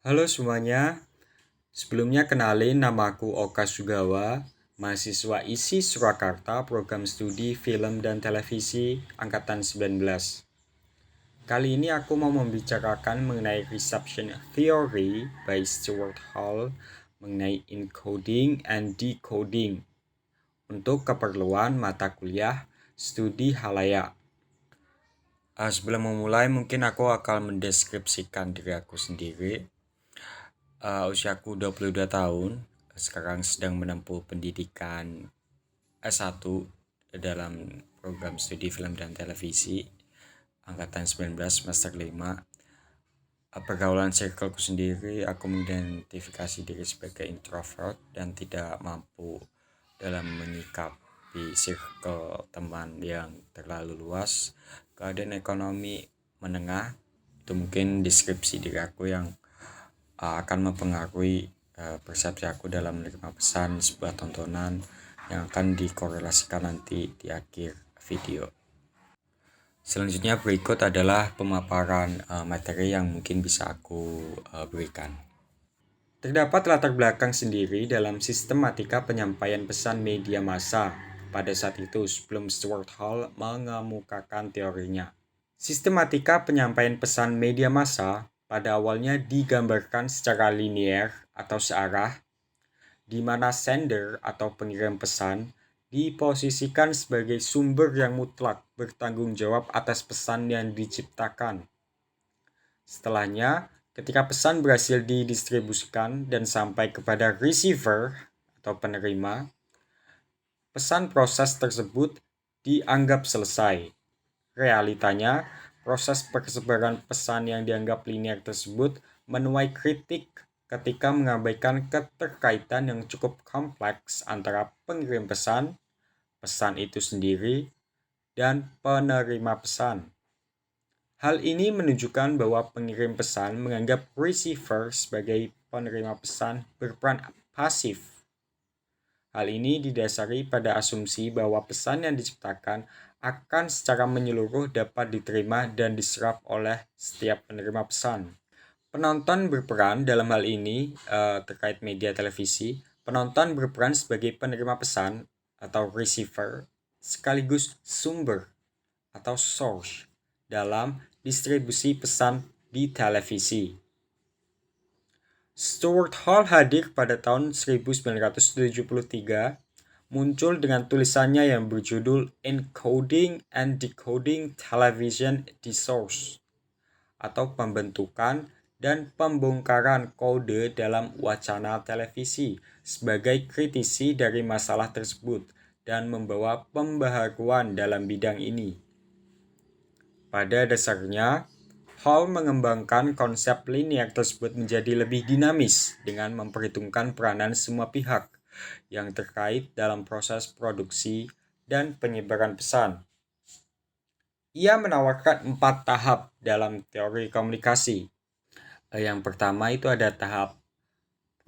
Halo semuanya, sebelumnya kenalin namaku Oka Sugawa, mahasiswa ISI Surakarta, program studi film dan televisi angkatan 19. Kali ini aku mau membicarakan mengenai reception theory by Stuart Hall mengenai encoding and decoding untuk keperluan mata kuliah studi halayak. Sebelum memulai, mungkin aku akan mendeskripsikan diri aku sendiri. Usiaku 22 tahun, sekarang sedang menempuh pendidikan S1 dalam program studi film dan televisi angkatan 19 semester 5. Pergaulan circleku sendiri, aku mengidentifikasi diri sebagai introvert dan tidak mampu dalam menyikapi circle teman yang terlalu luas. Keadaan ekonomi menengah, itu mungkin deskripsi diri aku yang akan mempengaruhi persepsi aku dalam menerima pesan sebuah tontonan yang akan dikorelasikan nanti di akhir video. Selanjutnya berikut adalah pemaparan materi yang mungkin bisa aku berikan. Terdapat latar belakang sendiri dalam sistematika penyampaian pesan media massa pada saat itu sebelum Stuart Hall mengemukakan teorinya. Sistematika penyampaian pesan media massa pada awalnya digambarkan secara linier atau searah, di mana sender atau pengirim pesan diposisikan sebagai sumber yang mutlak bertanggung jawab atas pesan yang diciptakan. Setelahnya, ketika pesan berhasil didistribusikan dan sampai kepada receiver atau penerima, pesan proses tersebut dianggap selesai. Realitanya, proses persebaran pesan yang dianggap linear tersebut menuai kritik ketika mengabaikan keterkaitan yang cukup kompleks antara pengirim pesan, pesan itu sendiri, dan penerima pesan. Hal ini menunjukkan bahwa pengirim pesan menganggap receiver sebagai penerima pesan berperan pasif. Hal ini didasari pada asumsi bahwa pesan yang diciptakan akan secara menyeluruh dapat diterima dan diserap oleh setiap penerima pesan. Penonton berperan dalam hal ini terkait media televisi. Penonton berperan sebagai penerima pesan atau receiver sekaligus sumber atau source dalam distribusi pesan di televisi. Stuart Hall hadir pada tahun 1973, muncul dengan tulisannya yang berjudul Encoding and Decoding Television Discourse atau pembentukan dan pembongkaran kode dalam wacana televisi sebagai kritisi dari masalah tersebut dan membawa pembaharuan dalam bidang ini. Pada dasarnya, Hall mengembangkan konsep linier tersebut menjadi lebih dinamis dengan memperhitungkan peranan semua pihak yang terkait dalam proses produksi dan penyebaran pesan. Ia menawarkan 4 tahap dalam teori komunikasi. Yang pertama itu ada tahap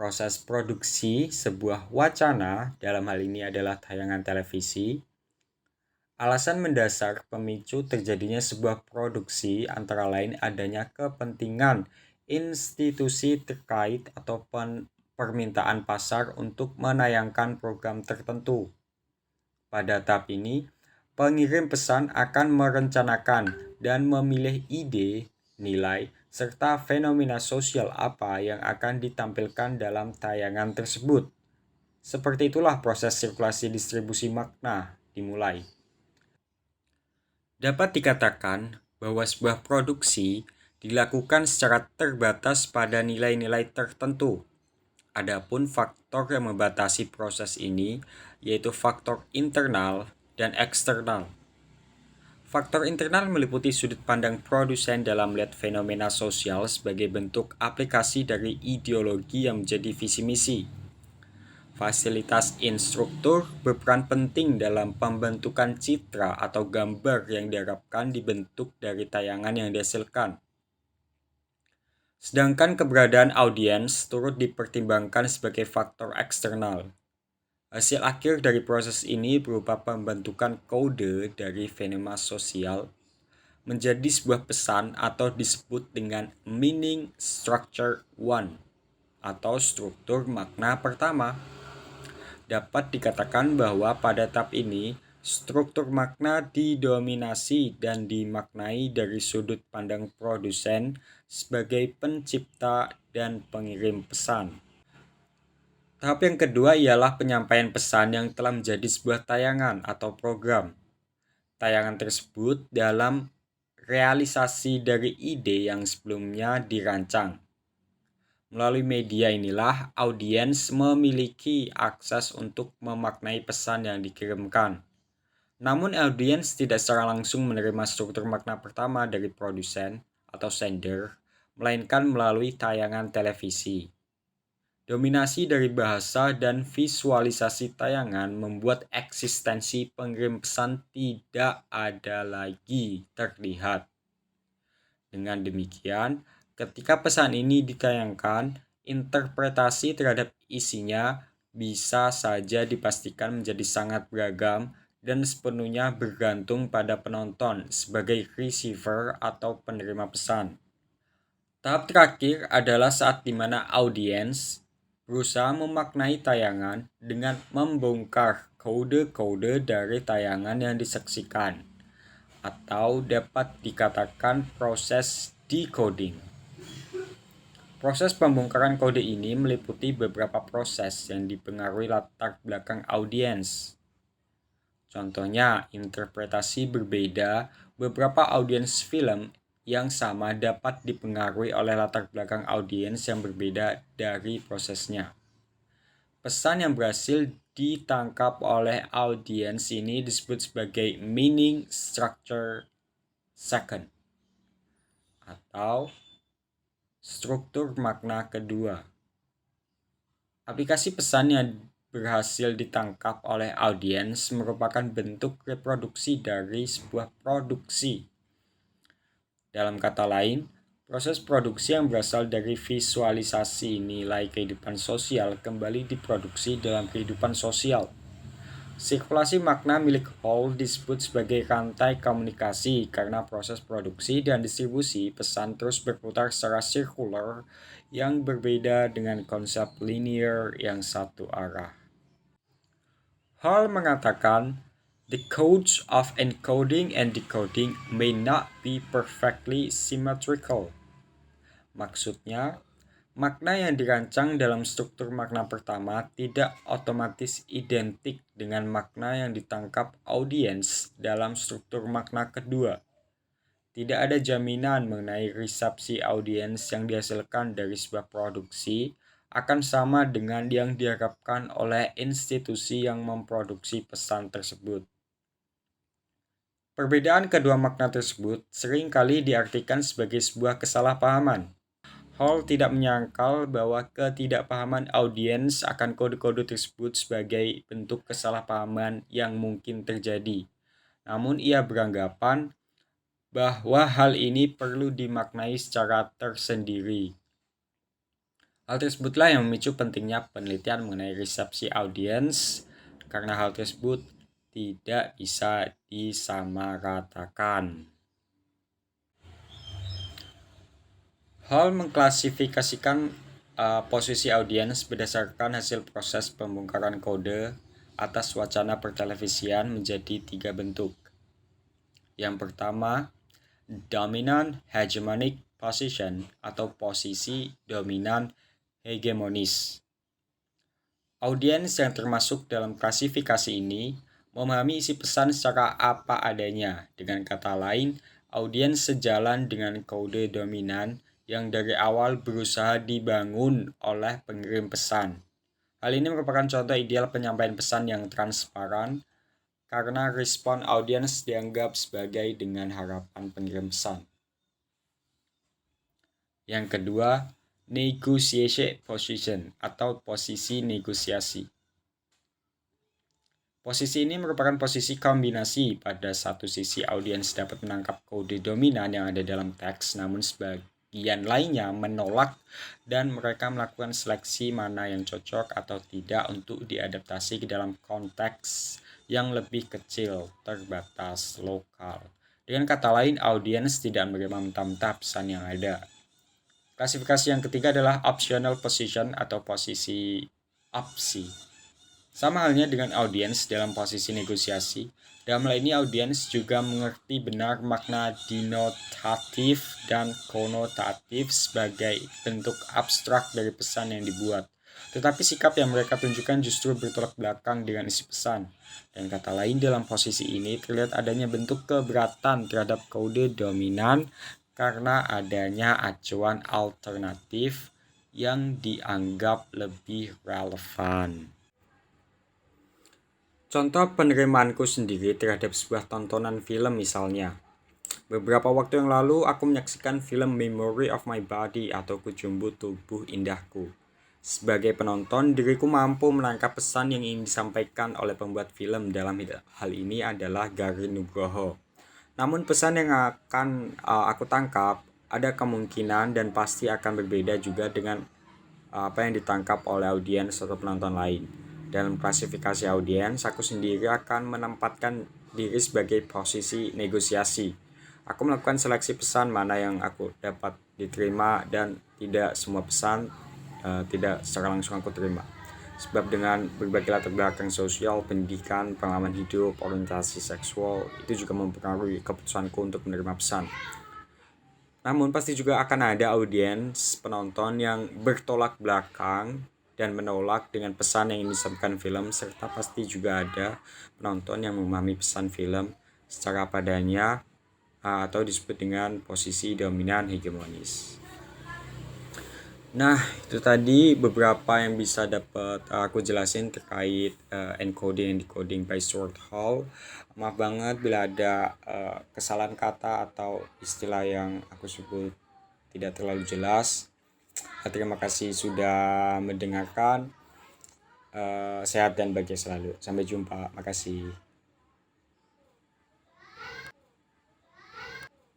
proses produksi sebuah wacana, dalam hal ini adalah tayangan televisi. Alasan mendasar pemicu terjadinya sebuah produksi antara lain adanya kepentingan institusi terkait atau permintaan pasar untuk menayangkan program tertentu. Pada tahap ini, pengirim pesan akan merencanakan dan memilih ide, nilai, serta fenomena sosial apa yang akan ditampilkan dalam tayangan tersebut. Seperti itulah proses sirkulasi distribusi makna dimulai. Dapat dikatakan bahwa sebuah produksi dilakukan secara terbatas pada nilai-nilai tertentu. Adapun faktor yang membatasi proses ini yaitu faktor internal dan eksternal. Faktor internal meliputi sudut pandang produsen dalam melihat fenomena sosial sebagai bentuk aplikasi dari ideologi yang menjadi visi misi. Fasilitas instruktur berperan penting dalam pembentukan citra atau gambar yang diharapkan dibentuk dari tayangan yang dihasilkan. Sedangkan keberadaan audiens turut dipertimbangkan sebagai faktor eksternal. Hasil akhir dari proses ini berupa pembentukan kode dari fenomena sosial menjadi sebuah pesan atau disebut dengan meaning structure one atau struktur makna pertama. Dapat dikatakan bahwa pada tahap ini, struktur makna didominasi dan dimaknai dari sudut pandang produsen sebagai pencipta dan pengirim pesan. Tahap yang kedua ialah penyampaian pesan yang telah menjadi sebuah tayangan atau program. Tayangan tersebut dalam realisasi dari ide yang sebelumnya dirancang. Melalui media inilah audiens memiliki akses untuk memaknai pesan yang dikirimkan. Namun audiens tidak secara langsung menerima struktur makna pertama dari produsen atau sender, melainkan melalui tayangan televisi. Dominasi dari bahasa dan visualisasi tayangan membuat eksistensi pengirim pesan tidak ada lagi terlihat. Dengan demikian, ketika pesan ini ditayangkan, interpretasi terhadap isinya bisa saja dipastikan menjadi sangat beragam dan sepenuhnya bergantung pada penonton sebagai receiver atau penerima pesan. Tahap terakhir adalah saat di mana audiens berusaha memaknai tayangan dengan membongkar kode-kode dari tayangan yang disaksikan, atau dapat dikatakan proses decoding. Proses pembongkaran kode ini meliputi beberapa proses yang dipengaruhi latar belakang audiens. Contohnya, interpretasi berbeda beberapa audiens film yang sama dapat dipengaruhi oleh latar belakang audiens yang berbeda dari prosesnya. Pesan yang berhasil ditangkap oleh audiens ini disebut sebagai meaning structure second atau struktur makna kedua. Aplikasi pesan yang berhasil ditangkap oleh audiens merupakan bentuk reproduksi dari sebuah produksi. Dalam kata lain, proses produksi yang berasal dari visualisasi nilai kehidupan sosial kembali diproduksi dalam kehidupan sosial. Sirkulasi makna milik Hall disebut sebagai rantai komunikasi karena proses produksi dan distribusi pesan terus berputar secara sirkular yang berbeda dengan konsep linear yang satu arah. Hall mengatakan, "The codes of encoding and decoding may not be perfectly symmetrical." Maksudnya, makna yang dirancang dalam struktur makna pertama tidak otomatis identik dengan makna yang ditangkap audiens dalam struktur makna kedua. Tidak ada jaminan mengenai resepsi audiens yang dihasilkan dari sebuah produksi akan sama dengan yang diharapkan oleh institusi yang memproduksi pesan tersebut. Perbedaan kedua makna tersebut seringkali diartikan sebagai sebuah kesalahpahaman. Hall tidak menyangkal bahwa ketidakpahaman audiens akan kode-kode tersebut sebagai bentuk kesalahpahaman yang mungkin terjadi. Namun ia beranggapan bahwa hal ini perlu dimaknai secara tersendiri. Hal tersebutlah yang memicu pentingnya penelitian mengenai resepsi audiens, karena hal tersebut tidak bisa disamaratakan. Hall mengklasifikasikan posisi audiens berdasarkan hasil proses pembongkaran kode atas wacana pertelevisian menjadi 3 bentuk. Yang pertama, dominant hegemonic position atau posisi dominan hegemonis. Audiens yang termasuk dalam klasifikasi ini memahami isi pesan secara apa adanya. Dengan kata lain, audiens sejalan dengan kode dominan yang dari awal berusaha dibangun oleh pengirim pesan. Hal ini merupakan contoh ideal penyampaian pesan yang transparan karena respon audiens dianggap sebagai dengan harapan pengirim pesan. Yang kedua, negotiation position atau posisi negosiasi. Posisi ini merupakan posisi kombinasi. Pada satu sisi audiens dapat menangkap kode dominan yang ada dalam teks, namun sebagian lainnya menolak dan mereka melakukan seleksi mana yang cocok atau tidak untuk diadaptasi ke dalam konteks yang lebih kecil, terbatas, lokal, Dengan kata lain, audiens tidak menerima mentah-mentah pesan yang ada. Klasifikasi yang ketiga adalah optional position atau posisi opsi. Sama halnya dengan audiens dalam posisi negosiasi, dalam hal ini audiens juga mengerti benar makna denotatif dan konotatif sebagai bentuk abstrak dari pesan yang dibuat. Tetapi sikap yang mereka tunjukkan justru bertolak belakang dengan isi pesan. Dan kata lain, dalam posisi ini terlihat adanya bentuk keberatan terhadap kode dominan karena adanya acuan alternatif yang dianggap lebih relevan. Contoh penerimaanku sendiri terhadap sebuah tontonan film misalnya. Beberapa waktu yang lalu aku menyaksikan film Memory of My Body atau Kujumbu Tubuh Indahku. Sebagai penonton, diriku mampu menangkap pesan yang ingin disampaikan oleh pembuat film, dalam hal ini adalah Garin Nugroho. Namun pesan yang akan aku tangkap ada kemungkinan dan pasti akan berbeda juga dengan apa yang ditangkap oleh audiens atau penonton lain. Dalam klasifikasi audiens, aku sendiri akan menempatkan diri sebagai posisi negosiasi. Aku melakukan seleksi pesan mana yang aku dapat diterima dan tidak semua pesan tidak secara langsung aku terima. Sebab dengan berbagai latar belakang sosial, pendidikan, pengalaman hidup, orientasi seksual, itu juga mempengaruhi keputusanku untuk menerima pesan. Namun pasti juga akan ada audiens penonton yang bertolak belakang dan menolak dengan pesan yang disampaikan film, serta pasti juga ada penonton yang memahami pesan film secara padanya atau disebut dengan posisi dominan hegemonis. Nah, itu tadi beberapa yang bisa dapat aku jelasin terkait encoding and decoding by Stuart Hall. Maaf banget bila ada kesalahan kata atau istilah yang aku sebut tidak terlalu jelas. Terima kasih sudah mendengarkan. Sehat dan bahagia selalu. Sampai jumpa. Makasih.